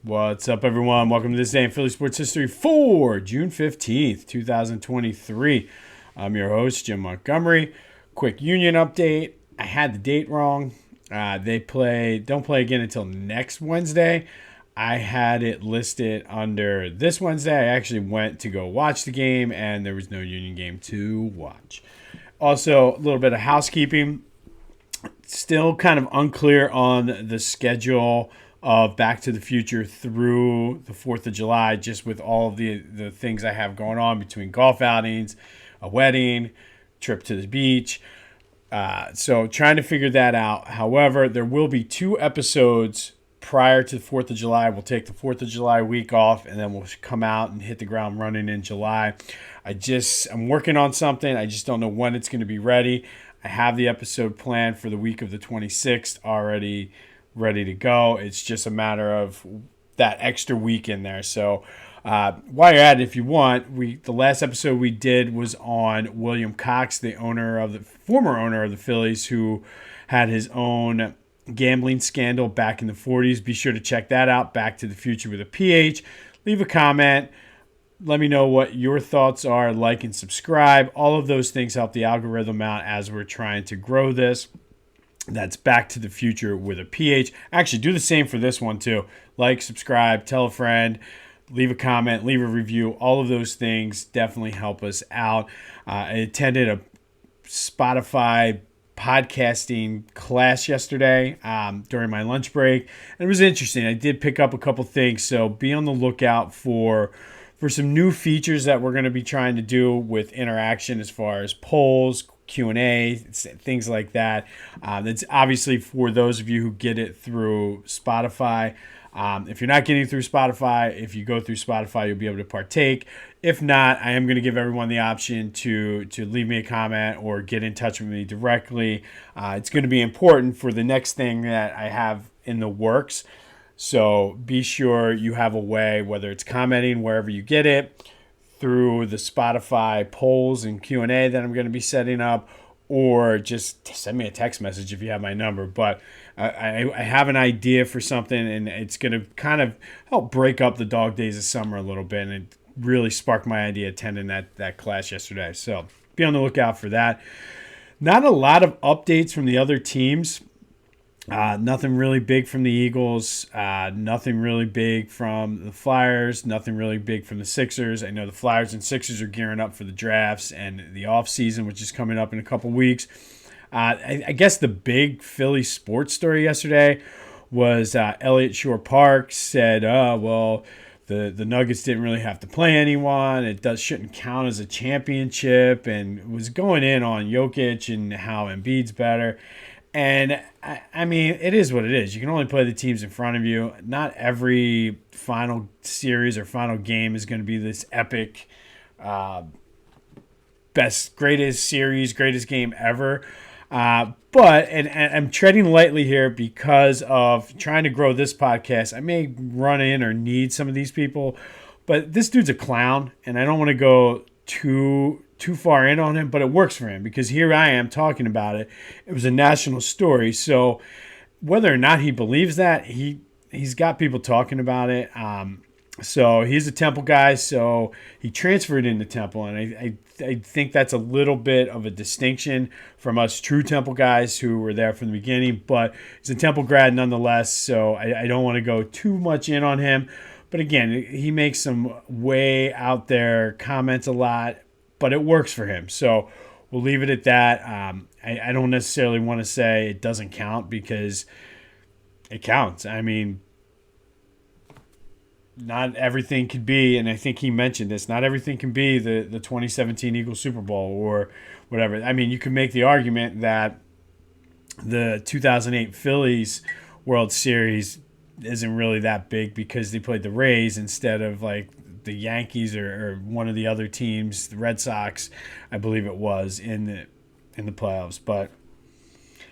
What's up, everyone? Welcome to this day in Philly sports history for June 15th, 2023. I'm your host, Jim Montgomery. Quick Union update. I had the date wrong. They don't play again until next Wednesday. I had it listed under this Wednesday. I actually went to go watch the game, and there was no Union game to watch. Also, a little bit of housekeeping. Still kind of unclear on the schedule of Back to the Future through the 4th of July, just with all of the things I have going on between golf outings, a wedding, trip to the beach. So trying to figure that out. However, there will be 2 episodes prior to the 4th of July. We'll take the 4th of July week off, and then we'll come out and hit the ground running in July. I'm working on something. I just don't know when it's going to be ready. I have the episode planned for the week of the 26th already ready to go. It's just a matter of that extra week in there. So while you're at it, if you want, the last episode we did was on William Cox, the former owner of the Phillies, who had his own gambling scandal back in the 40s. Be sure to check that out. Back to the Future with a PH. Leave a comment. Let me know what your thoughts are. Like and subscribe. All of those things help the algorithm out as we're trying to grow this. That's Back to the Future with a PH. Actually, do the same for this one too. Like, subscribe, tell a friend, leave a comment, leave a review. All of those things definitely help us out. I attended a Spotify podcasting class yesterday during my lunch break. And it was interesting. I did pick up a couple things, so be on the lookout for some new features that we're going to be trying to do with interaction as far as polls, Q&A, things like that. That's obviously for those of you who get it through Spotify. If you're not getting it through Spotify, if you go through Spotify, you'll be able to partake. If not, I am going to give everyone the option to leave me a comment or get in touch with me directly. It's going to be important for the next thing that I have in the works. So be sure you have a way, whether it's commenting wherever you get it, through the Spotify polls and Q&A that I'm going to be setting up, or just send me a text message if you have my number. But I have an idea for something, and it's going to kind of help break up the dog days of summer a little bit, and it really sparked my idea attending that class yesterday. So be on the lookout for that. Not a lot of updates from the other teams. Nothing really big from the Eagles. Nothing really big from the Flyers. Nothing really big from the Sixers. I know the Flyers and Sixers are gearing up for the drafts and the offseason, which is coming up in a couple weeks. I guess the big Philly sports story yesterday was Elliott Shore-Parks said, the Nuggets didn't really have to play anyone. It shouldn't count as a championship, and was going in on Jokic and how Embiid's better. And, I mean, it is what it is. You can only play the teams in front of you. Not every final series or final game is going to be this epic, greatest series, greatest game ever. But I'm treading lightly here because of trying to grow this podcast. I may run in or need some of these people. But this dude's a clown, and I don't want to go too far in on him, but it works for him because here I am talking about it. It was a national story. So whether or not he believes that, he's got people talking about it. So he's a Temple guy, so he transferred into Temple, and I think that's a little bit of a distinction from us true Temple guys who were there from the beginning, but he's a Temple grad nonetheless, so I don't want to go too much in on him. But again, he makes some way out there comments a lot, but it works for him. So we'll leave it at that. I don't necessarily want to say it doesn't count because it counts. I mean, not everything could be, and I think he mentioned this, not everything can be the 2017 Eagles Super Bowl or whatever. I mean, you can make the argument that the 2008 Phillies World Series isn't really that big because they played the Rays instead of like the Yankees or one of the other teams, the Red Sox, I believe it was, in the playoffs. But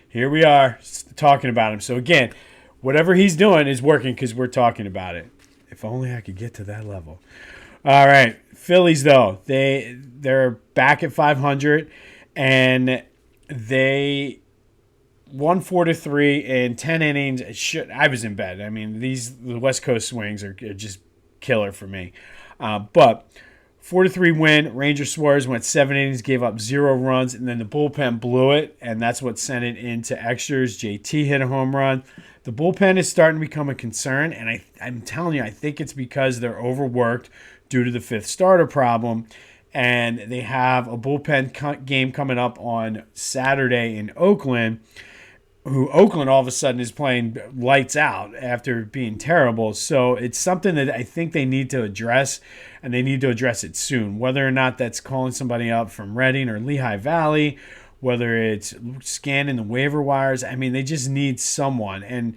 here we are talking about him. So again, whatever he's doing is working because we're talking about it. If only I could get to that level. All right, Phillies though, they're back at 500, and they won 4-3 in 10 innings. I was in bed. I mean, the West Coast swings are just killer for me. But 4-3 win. Ranger Suarez went 7 innings, gave up 0 runs, and then the bullpen blew it, and that's what sent it into extras. JT hit a home run. The bullpen is starting to become a concern, and I'm telling you, I think it's because they're overworked due to the fifth starter problem. And they have a bullpen game coming up on Saturday in Oakland, who Oakland all of a sudden is playing lights out after being terrible. So it's something that I think they need to address, and they need to address it soon. Whether or not that's calling somebody up from Reading or Lehigh Valley, whether it's scanning the waiver wires, I mean, they just need someone. And,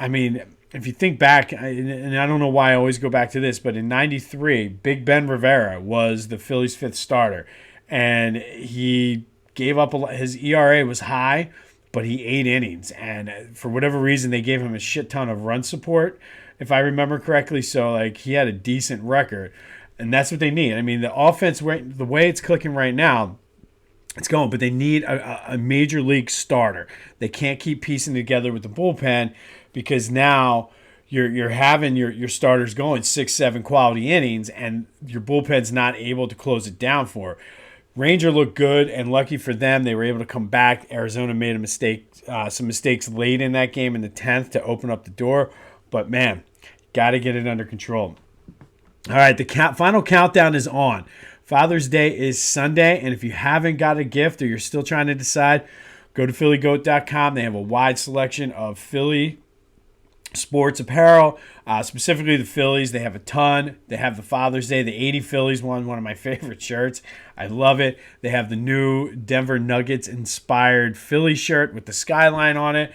I mean, if you think back, and I don't know why I always go back to this, but in 93, Big Ben Rivera was the Phillies' fifth starter. And he gave up his ERA was high, but he 8 innings. And for whatever reason, they gave him a shit ton of run support, if I remember correctly. So, like, he had a decent record. And that's what they need. I mean, the offense, the way it's clicking right now, it's going, but they need a major league starter. They can't keep piecing together with the bullpen, because now you're having your starters going 6-7 quality innings, and your bullpen's not able to close it down for. Ranger looked good, and lucky for them, they were able to come back. Arizona made some mistakes late in that game in the 10th to open up the door. But man, got to get it under control. All right, the final countdown is on. Father's Day is Sunday, and if you haven't got a gift or you're still trying to decide, go to phillygoat.com. They have a wide selection of Philly sports apparel, specifically the Phillies. They have a ton. They have the Father's Day. The 80 Phillies one of my favorite shirts. I love it. They have the new Denver Nuggets inspired Philly shirt with the skyline on it.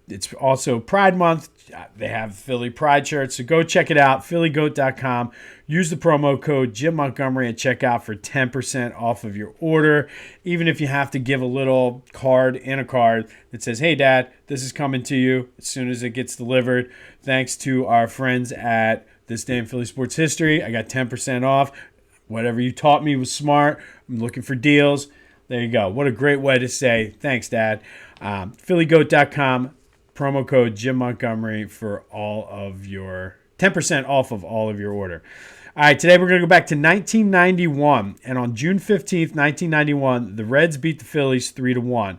It's also Pride Month. They have Philly Pride shirts, so go check it out, phillygoat.com. Use the promo code Jim Montgomery at checkout for 10% off of your order, even if you have to give a little card in a card that says, hey, Dad, this is coming to you as soon as it gets delivered. Thanks to our friends at This Day in Philly Sports History, I got 10% off. Whatever you taught me was smart. I'm looking for deals. There you go. What a great way to say thanks, Dad. phillygoat.com. Promo code Jim Montgomery for all of your 10% off of all of your order. All right, today we're going to go back to 1991. And on June 15th, 1991, the Reds beat the Phillies 3-1.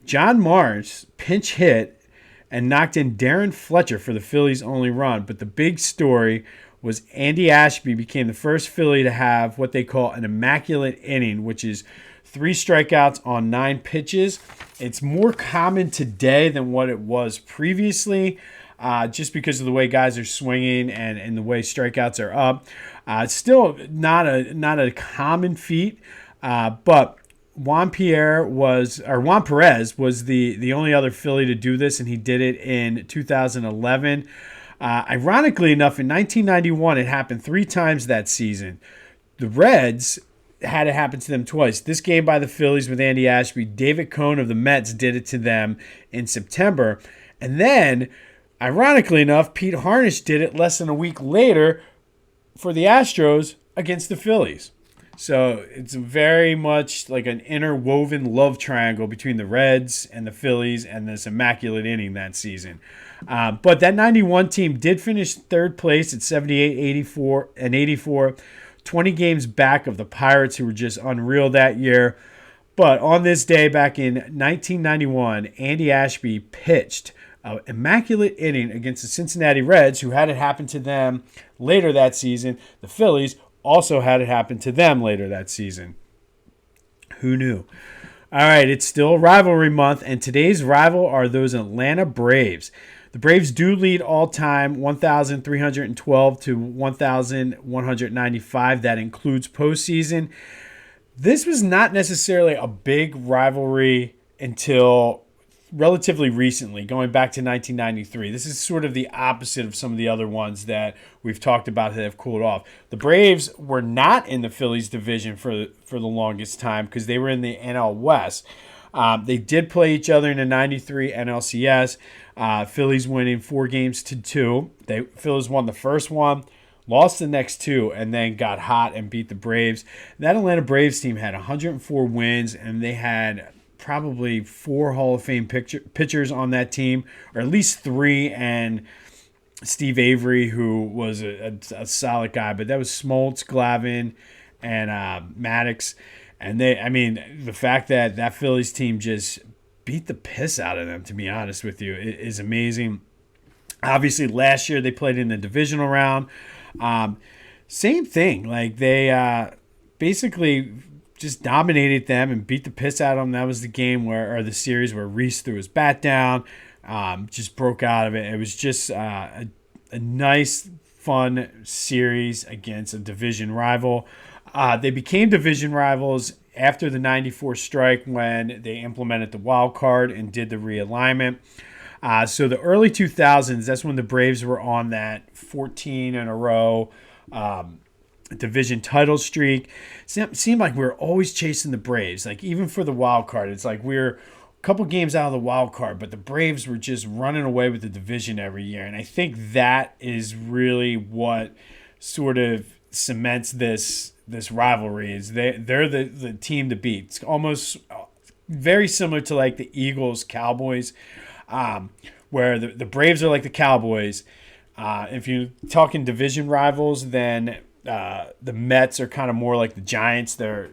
John Mars pinch hit and knocked in Darren Fletcher for the Phillies' only run. But the big story was Andy Ashby became the first Philly to have what they call an immaculate inning, which is 3 strikeouts on 9 pitches. It's more common today than what it was previously, just because of the way guys are swinging and the way strikeouts are up. It's still not a common feat, but Juan Perez was the only other Philly to do this, and he did it in 2011. Ironically enough, in 1991, it happened 3 times that season. The Reds had it happen to them twice. This game by the Phillies with Andy Ashby, David Cohn of the Mets did it to them in September. And then, ironically enough, Pete Harnisch did it less than a week later for the Astros against the Phillies. So it's very much like an interwoven love triangle between the Reds and the Phillies and this immaculate inning that season. But that 91 team did finish third place at 78, 84, and 84. 20 games back of the Pirates, who were just unreal that year. But on this day back in 1991, Andy Ashby pitched an immaculate inning against the Cincinnati Reds, who had it happen to them later that season. The Phillies also had it happen to them later that season. Who knew? All right, it's still rivalry month, and today's rival are those Atlanta Braves. The Braves do lead all time, 1,312 to 1,195. That includes postseason. This was not necessarily a big rivalry until relatively recently, going back to 1993. This is sort of the opposite of some of the other ones that we've talked about that have cooled off. The Braves were not in the Phillies division for the longest time because they were in the NL West. They did play each other in the 93 NLCS. Phillies winning 4-2. Phillies won the first one, lost the next 2, and then got hot and beat the Braves. That Atlanta Braves team had 104 wins, and they had probably 4 Hall of Fame pitchers on that team, or at least 3, and Steve Avery, who was a solid guy, but that was Smoltz, Glavine, and Maddox. And the fact that that Phillies team just beat the piss out of them, to be honest with you, is amazing. Obviously, last year they played in the divisional round. Same thing. Like, they basically just dominated them and beat the piss out of them. That was the game or the series where Reese threw his bat down, just broke out of it. It was just a nice, fun series against a division rival. They became division rivals after the 94 strike when they implemented the wild card and did the realignment. So the early 2000s, that's when the Braves were on that 14 in a row division title streak. Seemed like we were always chasing the Braves. Like, even for the wild card, it's like we're a couple games out of the wild card, but the Braves were just running away with the division every year. And I think that is really what sort of cements this rivalry. Is they're the team to beat. It's almost very similar to like the Eagles Cowboys, where the Braves are like the Cowboys. If you're talking division rivals, then the Mets are kind of more like the Giants. They're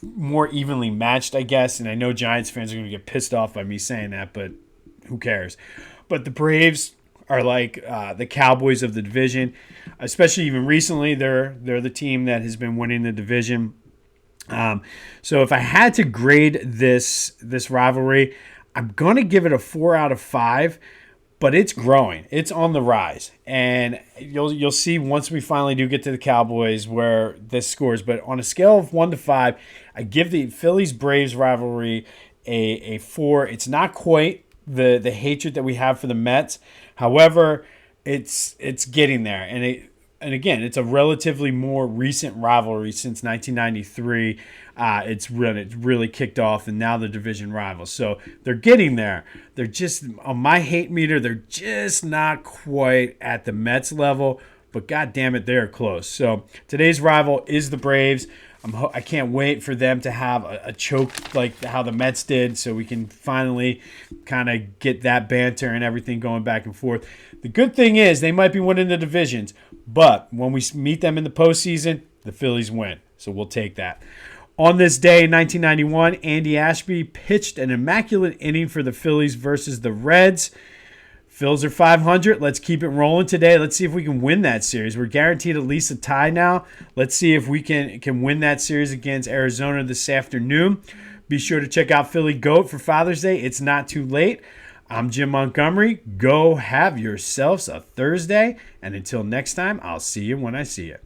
more evenly matched, I guess. And I know Giants fans are going to get pissed off by me saying that, but who cares? But the Braves are like the Cowboys of the division, especially even recently. They're the team that has been winning the division. So if I had to grade this rivalry, I'm going to give it a 4 out of 5. But it's growing. It's on the rise. And you'll see once we finally do get to the Cowboys where this scores. But on a scale of 1 to 5, I give the Phillies-Braves rivalry a 4. It's not quite the hatred that we have for the Mets. However, it's getting there. And again, it's a relatively more recent rivalry since 1993. It's really kicked off, and now they're division rivals. So they're getting there. They're just, on my hate meter, they're just not quite at the Mets level, but God damn it, they're close. So today's rival is the Braves. I can't wait for them to have a choke like how the Mets did, so we can finally kind of get that banter and everything going back and forth. The good thing is they might be winning the divisions, but when we meet them in the postseason, the Phillies win. So we'll take that. On this day in 1991, Andy Ashby pitched an immaculate inning for the Phillies versus the Reds. Phils are 500. Let's keep it rolling today. Let's see if we can win that series. We're guaranteed at least a tie now. Let's see if we can win that series against Arizona this afternoon. Be sure to check out Philly Goat for Father's Day. It's not too late. I'm Jim Montgomery. Go have yourselves a Thursday. And until next time, I'll see you when I see you.